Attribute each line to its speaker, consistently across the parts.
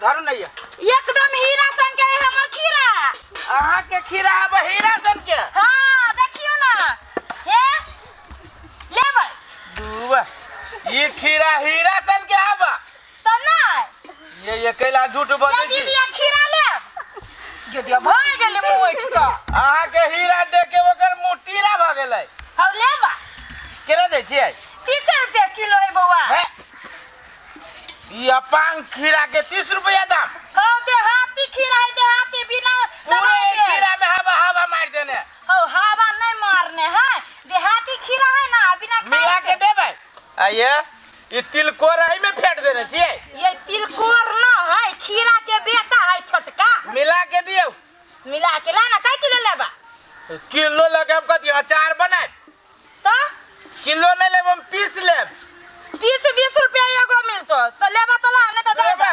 Speaker 1: धरो नहीं है
Speaker 2: एकदम हीरा सन के है हमर खीरा।
Speaker 1: अहाँ के खीरा है हीरा सन के।
Speaker 2: हां देखियो ना हे लेबै
Speaker 1: दुआ ये खीरा हीरा सन के आबा
Speaker 2: त नहीं
Speaker 1: ये अकेला झूठ बोलै छी।
Speaker 2: दीदी खीरा ले गेदिया भाग गेले मुंह उठ के।
Speaker 1: अहाँ के हीरा देख के ओकर मुंह टीरा भ गेलै।
Speaker 2: हौ लेबा
Speaker 1: केना दै छियै?
Speaker 2: 30 रुपया किलो है बौआ।
Speaker 1: है ये अपांग खीरा के 30 रुपया दाम।
Speaker 2: हौ देहाती खीरा है देहाती बिना
Speaker 1: पूरे खीरा में हवा मार देने।
Speaker 2: हौ हवा नहीं मारने है देहाती खीरा है ना बिना
Speaker 1: मिला के देबै। आइए ये तिलकोर है में फेंट देने छियै।
Speaker 2: ये तिलकोर ना है खीरा के बेटा है छोटका।
Speaker 1: मिला के दियो।
Speaker 2: मिला के ला ना कै किलो लेबा?
Speaker 1: किलो लगे हम कथि अचार बनाए
Speaker 2: तो
Speaker 1: किलो नहीं लेब हम पीस लेब।
Speaker 2: 20 रुपया एगो मिलतो तो लेबा तो ला नहीं तो जाबा।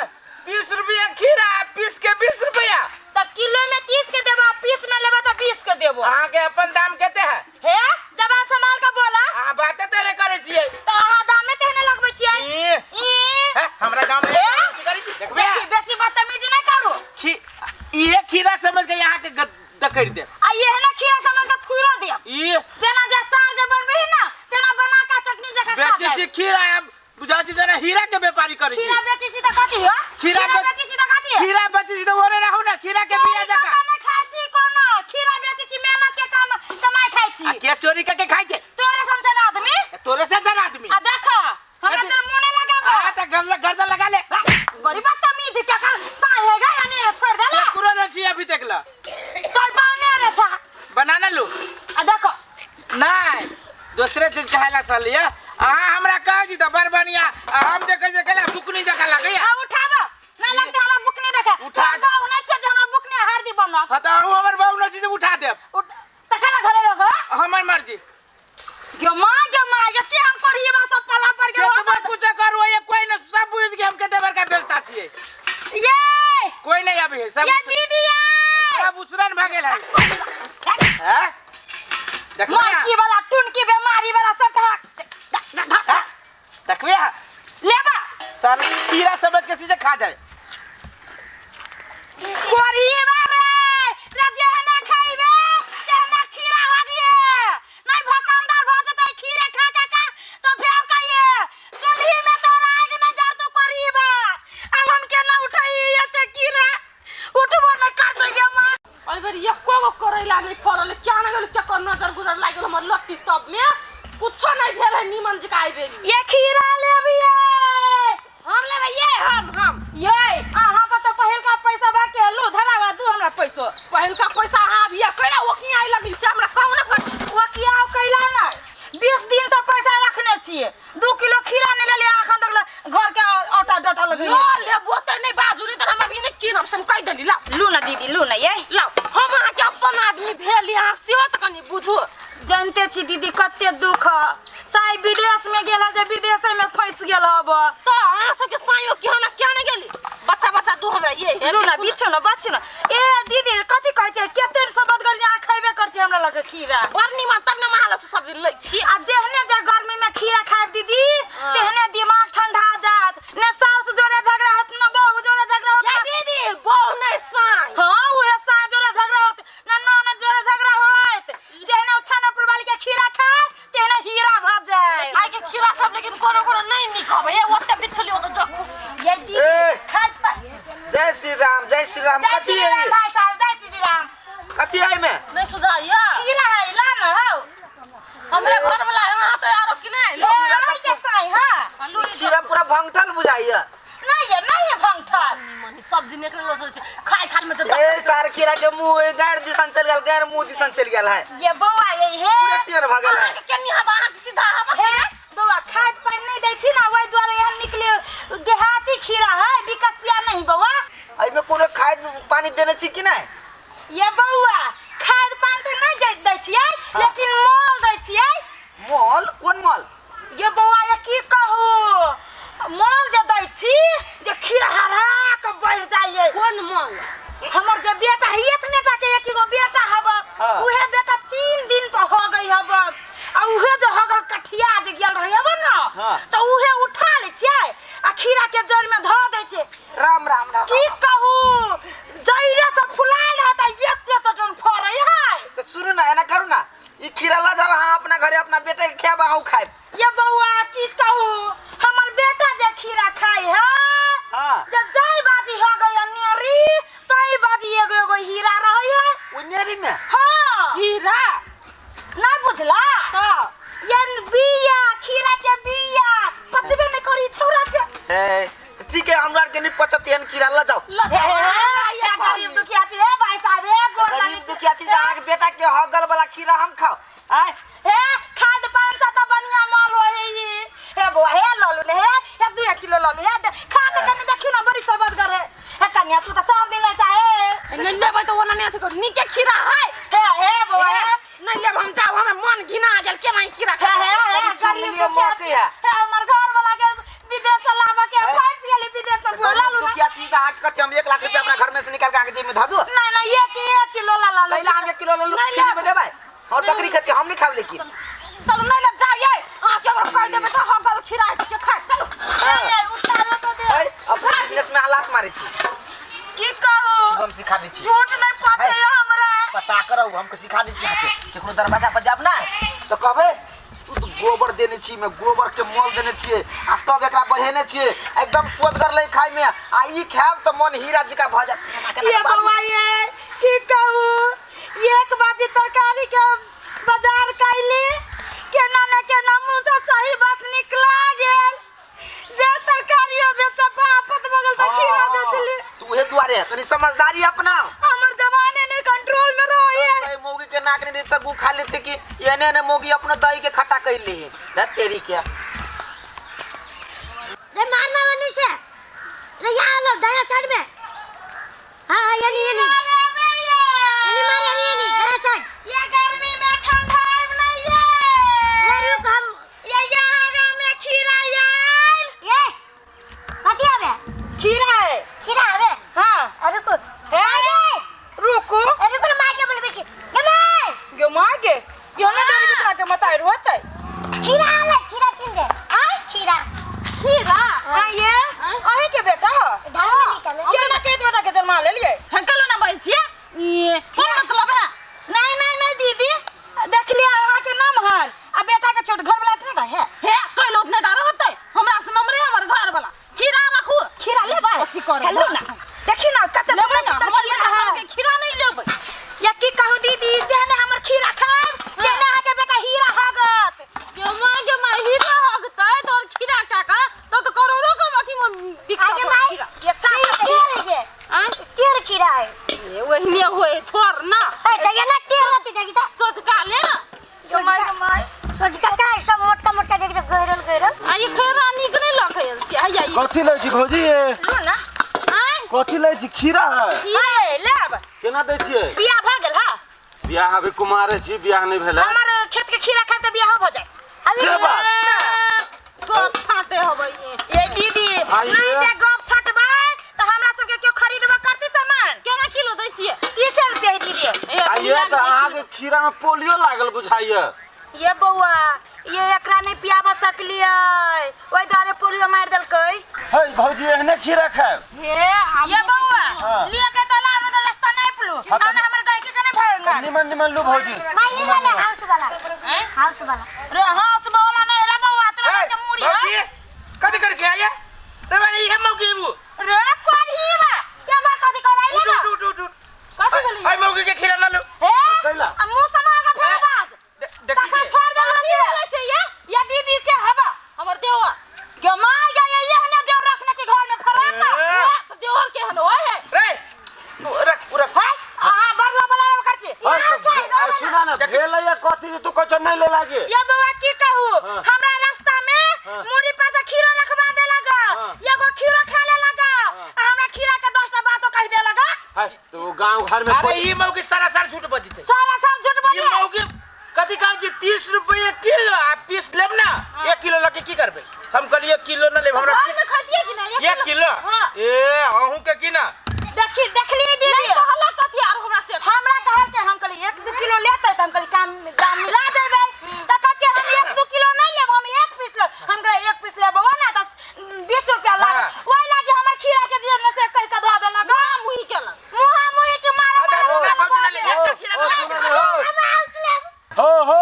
Speaker 1: 20 रुपया खीरा पीस के 20 रुपया
Speaker 2: तो किलो में 30 के देबा पीस में लेबा तो 20 के देबो।
Speaker 1: अहाँ के अपन दाम कते है?
Speaker 2: हे जबान संभाल के बोला।
Speaker 1: अहाँ बाते तेरे करे छियै
Speaker 2: तो अहाँ दाम में तेने लगबै छियै।
Speaker 1: है हमरा गांव में करै छी देखबे।
Speaker 2: बेसी बदतमीजी नहीं करू।
Speaker 1: ये खीरा समझ के यहाँ के दकड़ दे।
Speaker 2: आ ये है ना खीरा समझ के थुरो दे।
Speaker 1: ये
Speaker 2: जेना जे चार जे बनबे है ना तेना बना का चटनी जका खा
Speaker 1: बेची छी खीरा अब बुझा छी जना हीरा के व्यापारी करे छी।
Speaker 2: खीरा बेची छी त कथि हो?
Speaker 1: खीरा
Speaker 2: बेची छी त कथि है?
Speaker 1: खीरा बेची छी त ओरे रहू ना खीरा के बिया जका।
Speaker 2: नहीं खाई छी कोनो खीरा बेची छी मेहनत के कमाई खाई छी।
Speaker 1: आ के चोरी के खाई छे?
Speaker 2: तोरे समझन आदमी
Speaker 1: तोरे से जन आदमी।
Speaker 2: आ देखा हमरा तेरे मुंह नहीं लगाबा।
Speaker 1: आ त गर्दन लगा ले।
Speaker 2: बड़ी बदतमीज के का साहेगा यानी छोड़ दे ला।
Speaker 1: पूरा न छी अभी तक ला।
Speaker 2: तो पाने रे था
Speaker 1: बनाना लो।
Speaker 2: आ देखो
Speaker 1: नहीं दूसरे चीज कहला सालिया अहाँ हमरा कह जी त बरबनिया हम देखे जे केला बुकनी जका लागैया।
Speaker 2: आ उठाबा ना लगते हमरा बुकनी देखा।
Speaker 1: उठा
Speaker 2: बाऊ नहीं छे जे हमरा बुकनी हार दी बनो।
Speaker 1: ह त हमर बाऊ न छी जे उठा देब।
Speaker 2: तकला घरे लगा
Speaker 1: हमर मर्जी।
Speaker 2: यो मां ये हम पर ही बा सब पला पर के
Speaker 1: तुम कुछ करू ये कोई न सब बुझ के हम के देवर का बेचता छिए।
Speaker 2: ये
Speaker 1: कोई नहीं अभी है सब
Speaker 2: ये दीदी ये
Speaker 1: सब उसरन भागेल है। हैं देखो
Speaker 2: माकी वाला टुनकी बीमारी वाला सटक
Speaker 1: देखबे
Speaker 2: लेबा
Speaker 1: सर कीड़ा समझ के सीधे खा जाए।
Speaker 2: कोरी मारे रजेना खाइबे तेना खीरा लागिए नहीं भकांदार भ जतै खीरे खा का तो फेर कहिए चुल्ही में तो आग न जर तू करीबा। अब हम के ना उठाई एते कीरा उठबो न कर दइए मां।
Speaker 3: अइ बेर एको गो करैला नहीं फरल क्या न गेल के नजर गुजर लाग गेल हमर लत्ती सब में कुछो नहीं भेल है नीमन जका आइ बेरी।
Speaker 2: ये खीरा लेबिए
Speaker 3: हम लेबै ये हम
Speaker 2: ये अहाँ पर तो पहिल का पैसा बा के लो धरावा दू हमरा पैसो।
Speaker 3: पहिल का पैसा आ बिया कैला ओखनी आइ लगिल छै हमरा कहू न कर
Speaker 2: वकिया कैला ना 20 दिन से पैसा रखने छिए 2 किलो खीरा नहीं लेलिए अखन तक घर के आटा डाटा लगे
Speaker 3: लो लेबो त नहीं बाजू नहीं त हम अभी नहीं चिन्ह हम कह देली ला
Speaker 2: लू ना दीदी लू ना ये
Speaker 3: ला हम अहाँ के अपन आदमी भेल यहाँ सेहो त कनी बुझू।
Speaker 2: जानते छी दीदी कते दुख साई विदेश में गेला जे विदेश में फंस गेल हब
Speaker 3: तो अहाँ सब के साइयो के ना क्या न गेली बच्चा दू हमरा ये है
Speaker 2: लू ना बिछो ना बच्चो ना ए दीदी कथि कहै छै केते सबद कर जे आ खइबे कर छै हमरा लगे खीरा
Speaker 3: और निमन तब न महाल सब दिन लै छी।
Speaker 2: आ जेहने जे गर्मी में खीरा खाइब दीदी तेहने दिमाग ठंडा जात ने सास जोरे झगड़ा होत न बहू जोरे झगड़ा होत।
Speaker 3: ये दीदी बहु नहीं साई
Speaker 2: हां उहे सास जोरे झगड़ा होत न ननद जोरे झगड़ा होत जेहने उछाना प्रवाली के खीरा खाए तेहने हीरा भ जाए।
Speaker 3: आई के खीरा सब लेकिन कोनो नहीं निकब ये ओते बिछली ओ त जखू
Speaker 2: ये दीदी खाइत पा
Speaker 1: जय श्री राम कथि है ये?
Speaker 2: भाई साहब जय श्री राम
Speaker 1: कथि है में?
Speaker 3: नहीं सुधारिया
Speaker 2: खीरा है ला ना हो
Speaker 3: हमरे घर वाला यहाँ तो यारो कि नहीं
Speaker 2: लो आई के साई हां
Speaker 1: खीरा पूरा भंगठल बुझाइया।
Speaker 2: नहीं है भंगठल
Speaker 3: मनी सब दिन एकरे लो से खाई खाल में तो
Speaker 1: ए सार खीरा के मुंह गाड़ दिसन चल गेल गैर मुंह दिसन चल गेल है।
Speaker 2: ये बौआ यही है
Speaker 1: पूरा टेर भागल है।
Speaker 3: केनी हवा आंख सीधा हवा
Speaker 2: हे बौआ खाद पानी नहीं दै छी ना ओइ द्वारा यहाँ निकले देहाती खीरा है विकसिया नहीं बौआ।
Speaker 1: आई में कोनो खाद पानी देने छी कि नहीं?
Speaker 2: ये बौआ खाद पानी तो नहीं दै छियै लेकिन मोल दै छियै।
Speaker 1: मोल कोन मोल?
Speaker 2: ये बौआ ये की कहू मोल जे दै छी जे खीरा हरा के बढ़ जाइए।
Speaker 3: कौन मोल?
Speaker 2: हमर जे बेटा है इतने टा के एक गो बेटा हब उहे बेटा 3 दिन पर हो गई हब आ उहे जे हो गल कठिया जे गेल रहब ना तो उहे उठा ले छियै आ खीरा के जड़ में धो दै छै
Speaker 4: राम राम राम
Speaker 2: की कहूं जइरे से फुलाइल रहता एते तो जन फरै है।
Speaker 4: तो सुनु ना एना करू ना ई खीरा ला जाओ हां अपना घरे अपना बेटे के खियाबा आऊ खाए।
Speaker 2: ये बउआ की कहूं हमर बेटा जे खीरा खाई है
Speaker 4: हां
Speaker 2: जे जाई बाजी हो गई नेरी तई बाजी एगो हीरा रहै है
Speaker 4: ओ नेरी में।
Speaker 2: हां
Speaker 3: हीरा
Speaker 2: ना बुझला
Speaker 3: तो
Speaker 2: ये बिया खीरा के बिया पचबे नहीं करी छौरा के।
Speaker 4: ए ठीक है हमरा के नहीं पचतियन खीरा ला जाओ।
Speaker 2: या गरीब दुखिया छी हे भाई साहब हे गोर
Speaker 4: गरीब
Speaker 2: लागी
Speaker 4: दुखिया छी आगे बेटा के हगल वाला खीरा हम खाओ। आय
Speaker 2: हे खाद पान सा तो बढ़िया माल होई ई हे बुआ हे ललू ने हे 2 किलो ललू हे खा के कनी देखियो ना बड़ी सबद करे हे कन्या तू तो सब दिन ले चाहे
Speaker 3: नहीं लेबै तो ओना नहीं अथी कर नीके खीरा है
Speaker 2: हे बुआ हे
Speaker 3: नहीं लेब हम जाओ हमरा मन घिना गेल के नहीं खीरा खा
Speaker 2: गरीब दुखिया हे हमर घर वाला के विदेश से लाबा के फंस गेली विदेश में बोला लू
Speaker 4: दुखिया छी का आज कते हम 1 लाख रुपया अपना घर में से निकाल के आगे जेब में ध दू।
Speaker 2: नहीं 1 किलो ला ला
Speaker 4: पहला हम 1 किलो ले लू फ्री में देबै और बकरी खेत के हम नहीं खाब लेकिन।
Speaker 3: चलो नहीं लेब जाओ ये आ के कह देबे तो हगल खीरा है के खा चलो
Speaker 2: उतारो तो दे
Speaker 4: ओए अपना बिजनेस में हालात मारे छी
Speaker 2: की कहूं
Speaker 4: हम सिखा दै छी
Speaker 2: झूठ नहीं पते है हमरा
Speaker 4: बचा कर हमको सिखा दै छी हाथे केकरो दरवाजा पर जाब ना तो कहबे शुद्ध गोबर देने छी मैं गोबर के मोल देने छी आ तब एकरा बढ़ेने छी एकदम स्वदगर ले खाय में आ ई खाब तो मन हीरा जी का भ जात।
Speaker 2: ये बउआ ये की कहूं एक बाजी तरकारी के बाजार कैली केना न केना मुंह से सही बात निकला गेल जे तरकारियो बेचा बापत बगल तो खीरा बेचली
Speaker 4: तू हे दुआरे तनी समझदारी अपना
Speaker 2: हमर जवानी नहीं कंट्रोल में रही है।
Speaker 4: ए मोगी के नाक ने तक खा लेते कि एने ने मोगी अपना दही के खट्टा कर ली है द तेरी के
Speaker 5: रे मारना वनी से रे यहाँ लो दया साइड में हाँ ये नहीं मार दया साइड
Speaker 2: ये गर्मी में ठंडा नहीं है
Speaker 5: रे रुक हम
Speaker 2: ये यहाँ में खीरा यार
Speaker 5: ये कथी आवे
Speaker 2: खीरा है
Speaker 5: खीरा आवे
Speaker 2: हां
Speaker 5: रुको
Speaker 2: है रुको
Speaker 5: रुको ना मार के बोल बेची नमय
Speaker 2: गयो मागे गयो ना डरी बितना के मताई रोते
Speaker 5: खीरा आवे खीरा किन दे
Speaker 2: आई
Speaker 5: खीरा
Speaker 3: खीरा
Speaker 2: हां ये आहे के बेटा हो
Speaker 5: ढालो नहीं चले
Speaker 2: केना के बेटा के जन्मा ले लिए
Speaker 3: हकलो ना बई छी ये कौन मतलब है
Speaker 2: नहीं दीदी देख लिया अहाँ के नाम हर आ बेटा के छोट घर वाला इतना है
Speaker 3: हे कोई लोग ने डारा होते हमरा से नंबर है हमर घर वाला खीरा रखू
Speaker 2: खीरा ले भाई
Speaker 3: अथी करो
Speaker 2: हेलो ना देखी ना कते
Speaker 3: लेबै ना
Speaker 2: सुंदर
Speaker 3: हमर
Speaker 2: खीरा
Speaker 3: बेटा
Speaker 2: है
Speaker 3: के खीरा नहीं लेबै
Speaker 2: या की कहू दीदी जेने हमर खीरा खाब केना अहाँ के बेटा हीरा हगत
Speaker 3: के मां हीरा हगतै तोर खीरा काका तो करोड़ों का अथी में बिकता
Speaker 2: आगे
Speaker 3: तोर
Speaker 2: माई
Speaker 3: खीरा
Speaker 2: ये साथ
Speaker 5: तेल के
Speaker 3: हां
Speaker 5: तेल खीरा है
Speaker 3: ये वही ने होए छोड़ ना
Speaker 5: ए दया ना तेल होती देगी ता
Speaker 3: सोच का ले ना
Speaker 2: माई
Speaker 5: सोच का काय सब मोटका मोटका देख गइरल
Speaker 3: आ ये खैरा निकले लखैल छी आ ये
Speaker 6: कथी लै छी भौजी ये
Speaker 2: लो ना
Speaker 3: आय
Speaker 6: कथी लै छी खीरा है
Speaker 2: ये लेब
Speaker 6: केना दै छियै
Speaker 2: बियाह भ गेल हा
Speaker 6: बियाह अभी कुमारे छी बियाह नहीं भेलै
Speaker 2: हमर खेत के खीरा खाते बियाह हो जाए
Speaker 6: से बात
Speaker 3: गप छाटे होबै
Speaker 2: ये दीदी
Speaker 6: आइए।
Speaker 2: नहीं जे गप छटबै त हमरा सब के क्यों खरीदबा करती सामान
Speaker 3: केना किलो दै छियै
Speaker 2: 30 रुपया दीदी
Speaker 6: आ ये तो आगे खीरा में पोलियो लागल बुझाइए
Speaker 2: ये बउआ ये एकरा नहीं पियाबा सकलिए ओइ द्वारे पोलियो मार देलकै
Speaker 6: हे भौजी एहने खीरा खाए
Speaker 3: हे हम
Speaker 2: ये बउआ
Speaker 6: हाँ।
Speaker 2: लिए के तला में रास्ता नहीं पलू
Speaker 6: हाँ, तो-
Speaker 2: हमर गाय के कने भरना
Speaker 6: निमन लू भौजी
Speaker 5: माई ले ले हाउस वाला
Speaker 2: रे हां बोला नहीं रे बउआ तोरा
Speaker 1: ए,
Speaker 2: के मुड़ी
Speaker 1: भौजी,
Speaker 2: है
Speaker 1: कथी करै छी आये रे बनी हे मौगी बु
Speaker 2: रे कोन ही बा के बार कथि कराइले ना
Speaker 1: उठ
Speaker 3: कथी भेलै
Speaker 1: आई मौगी के खीरा न लो
Speaker 2: हे
Speaker 6: कैला?
Speaker 2: मुंह समा का फरबाज
Speaker 1: देखी
Speaker 2: तखन
Speaker 1: छी
Speaker 2: छोड़ दे
Speaker 3: कथी भेलै से ये
Speaker 2: या दीदी के हवा
Speaker 3: हमर देवा
Speaker 2: गमा गया ये हने देव रखने के घर में फराका
Speaker 3: तो देवर के हन ओए है
Speaker 1: रे रख
Speaker 2: है हां बरला बला कर छी
Speaker 6: सुना ना भेलै या कथी से तू कछ नहीं ले लागे
Speaker 2: ये बउआ की कहू
Speaker 6: हाँ।
Speaker 2: हमरा रास्ता में
Speaker 6: हाँ।
Speaker 2: मुड़ी पास खीरो रखवा दे लगा
Speaker 6: हाँ।
Speaker 2: एगो खीरो खा ले लगा आ हमरा खीरा के 10टा बातो कह दे लगा
Speaker 6: है तो गांव घर में
Speaker 1: अरे
Speaker 6: कोई
Speaker 1: ई मौगी सारा झूठ बजी छै
Speaker 2: सारा सब झूठ
Speaker 1: ई
Speaker 2: बोलिए
Speaker 1: मौगी कथी कहै छी 30 रुपए किलो आ पीस लेब ना 1 किलो लके की करबे हम कहलिए किलो न लेब हमरा
Speaker 3: घर में खतिए कि नहीं
Speaker 1: 1 किलो
Speaker 3: हां
Speaker 1: ए अहू के की ना
Speaker 2: देखली दीदी
Speaker 3: नहीं कहला कथी आर हमरा से
Speaker 2: हमरा कहल के हम कहली 1-2 किलो लेते त हम कहली दाम मिला देबै त कहके हम 1-2 किलो नहीं लेब हम 1 पीस लेब हम कहली 1 पीस लेब ना त 20 रुपया लाग
Speaker 1: हाँ।
Speaker 2: ओइ लागी हमर खीरा के दिए में से कई का धो देला गा
Speaker 3: मुही केलन
Speaker 2: मुहा मुही के मारा
Speaker 1: ना भौजी ले एक खीरा
Speaker 6: ओ
Speaker 1: ले
Speaker 6: सुन हो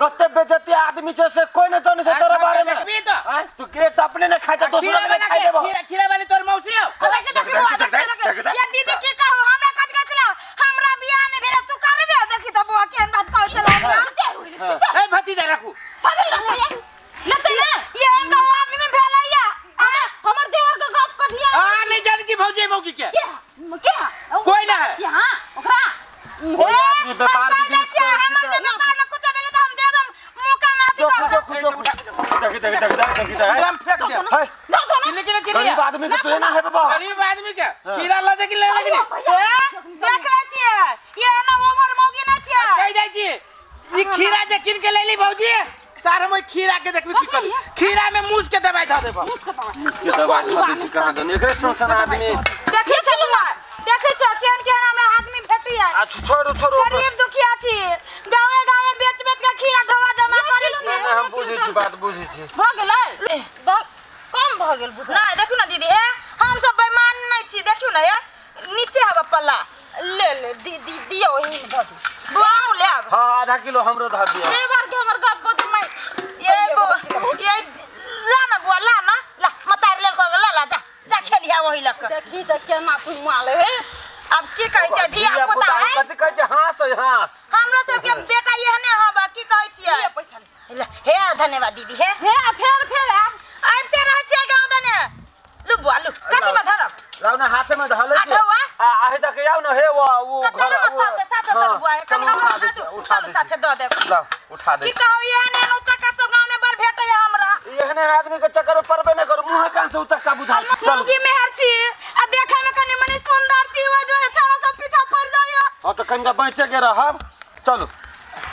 Speaker 6: कते बेइज्जती आदमी छे से कोई न जाने से तोरा बारे में
Speaker 1: देखबी तो
Speaker 6: हैं तू के त अपने ने खाइ त दूसरा
Speaker 1: खीरा
Speaker 6: के
Speaker 1: वाला
Speaker 6: खाइ देबो
Speaker 1: के खीरा वाली तोर मौसी हो
Speaker 2: ये दीदी की कहू हमरा कज गचला हमरा बियाह ने भेला तू करबे देखी तो बुआ केहन बात कहै छला
Speaker 1: ए भतीजा रखू
Speaker 3: लेते ना
Speaker 2: ये इनका आदमी भेला या
Speaker 3: हमर देवर के गप कर दिया
Speaker 1: आ नहीं जानी छी भौजी मौकी के
Speaker 3: क्या
Speaker 1: कोई ना है
Speaker 3: हां ओकरा
Speaker 6: कोई आदमी व्यापार बिजनेस
Speaker 2: हमर से व्यापार में कुछ भेले तो हम देबम मुका ना
Speaker 6: देखी
Speaker 1: हम फेंक दे
Speaker 6: है
Speaker 1: किले किले चली
Speaker 6: गरीब आदमी के तो ना है बाबा
Speaker 1: गरीब आदमी के खीरा ला दे कि ले लगनी
Speaker 2: देख ले छिए ये ना उमर मौगी ना छिए
Speaker 1: कह जाय छी ई खीरा जे किन के लेली भौजी सार हम खीरा के देखबी की कर खीरा में मूस के दवाई ध देबो
Speaker 6: के दवाई खा दै छी कहां दन एकरे संसन आदमी
Speaker 2: देखै छ बुआ देखै छ केहन केहन हमरा आदमी भेटी है
Speaker 6: आ छोड़ो
Speaker 2: गरीब दुखिया छी गावे गावे बेच बेच के खीरा ढोवा जमा करै छी
Speaker 6: हम बुझै छी बात बुझै छी
Speaker 3: भ गेलै कम भ गेल बुझा
Speaker 2: ना देखू ना दीदी हे हम सब बेईमान नहीं छी देखू ना ये नीचे हवा पल्ला
Speaker 3: ले दीदी दियो ही भ दू
Speaker 2: बुआऊ ले अब
Speaker 6: हां आधा किलो हमरो ध दिया
Speaker 3: ए बार के हमर गप को मैं
Speaker 2: ये ला ना बुआ ला मतार लेल को ला जा जा खेलिया वही लक
Speaker 3: देखी त केना तू माले हे
Speaker 2: अब की कहै छै धिया पुता है
Speaker 6: कथि कहै छै हां
Speaker 2: हमरो सब के बेटा एहने हबा की कहै छियै
Speaker 3: ये पैसा ले
Speaker 2: हे धन्यवाद दीदी हे
Speaker 3: फेर
Speaker 2: आबते रहै छियै गाँव दने लु बुआ लु कथि में धरब
Speaker 6: लाउना हाथे में धले छी
Speaker 2: आठवा?
Speaker 6: आ आहे तक आउ न हे वो घर
Speaker 2: साथे चलू बुआ कनि हम
Speaker 6: उठा दे
Speaker 2: साथे दऽ देब
Speaker 6: ला उठा दे
Speaker 2: की कहौ एहने नौचक्का सब गाँव में बड़ भेटै हमरा
Speaker 6: एहने आदमी के चक्कर में पड़बे न करू मुंह कान से उचक्का बुझा चल
Speaker 2: मौगी मेहर छी आ देखै में कनि मनी सुंदर छी ओइ दुआरे छाड़ा सब पीछा पड़ जाय
Speaker 6: हां तो कनिका बचे के रहब चलू